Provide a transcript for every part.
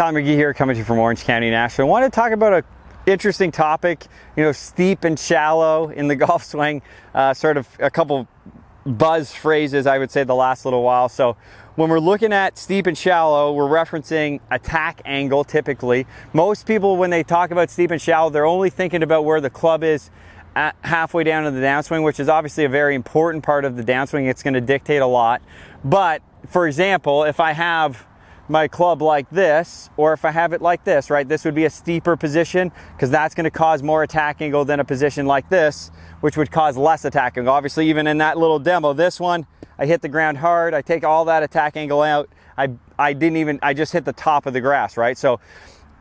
Tom McGee here, coming to you from Orange County, Nashville. I want to talk about an interesting topic, steep and shallow in the golf swing, sort of a couple buzz phrases, I would say, the last little while. So when we're looking at steep and shallow, we're referencing attack angle typically. Most people, when they talk about steep and shallow, they're only thinking about where the club is at halfway down in the downswing, which is obviously a very important part of the downswing. It's going to dictate a lot. But for example, if I have my club like this, or if I have it like this, right? This would be a steeper position because that's going to cause more attack angle than a position like this, which would cause less attack angle. Obviously, even in that little demo, this one, I hit the ground hard. I take all that attack angle out. I just hit the top of the grass, right? So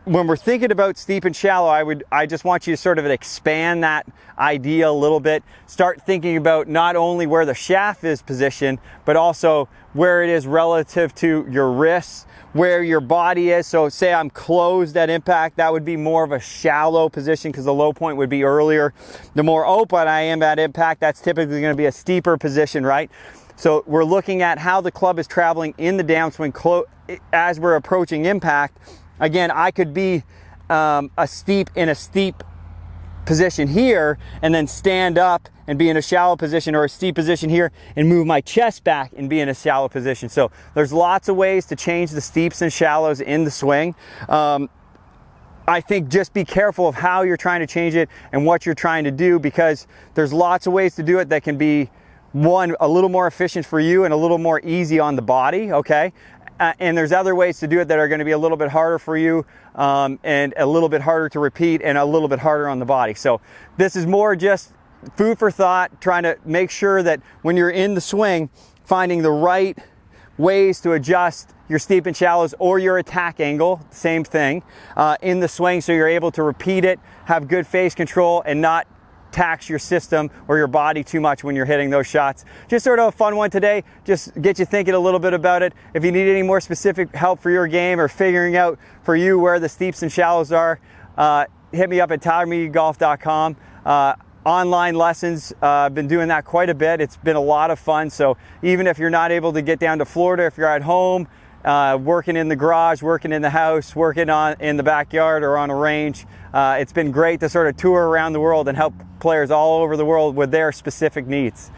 when we're thinking about steep and shallow, I just want you to sort of expand that idea a little bit. Start thinking about not only where the shaft is positioned, but also where it is relative to your wrists, where your body is. So say I'm closed at impact, that would be more of a shallow position because the low point would be earlier. The more open I am at impact, that's typically going to be a steeper position, right? So we're looking at how the club is traveling in the downswing as we're approaching impact. Again, I could be in a steep position here and then stand up and be in a shallow position, or a steep position here and move my chest back and be in a shallow position. So there's lots of ways to change the steeps and shallows in the swing. I think just be careful of how you're trying to change it and what you're trying to do, because there's lots of ways to do it that can be, one, a little more efficient for you and a little more easy on the body, okay? And there's other ways to do it that are going to be a little bit harder for you, and a little bit harder to repeat and a little bit harder on the body. So this is more just food for thought, trying to make sure that when you're in the swing, finding the right ways to adjust your steep and shallows or your attack angle, same thing, in the swing, so you're able to repeat it, have good phase control, and not tax your system or your body too much when you're hitting those shots. Just sort of a fun one today, just get you thinking a little bit about it. If you need any more specific help for your game or figuring out for you where the steeps and shallows are, hit me up at tylermeagagolf.com. Online lessons, I've been doing that quite a bit. It's been a lot of fun. So even if you're not able to get down to Florida, if you're at home, working in the garage, working in the house, working in the backyard or on a range, it's been great to sort of tour around the world and help players all over the world with their specific needs.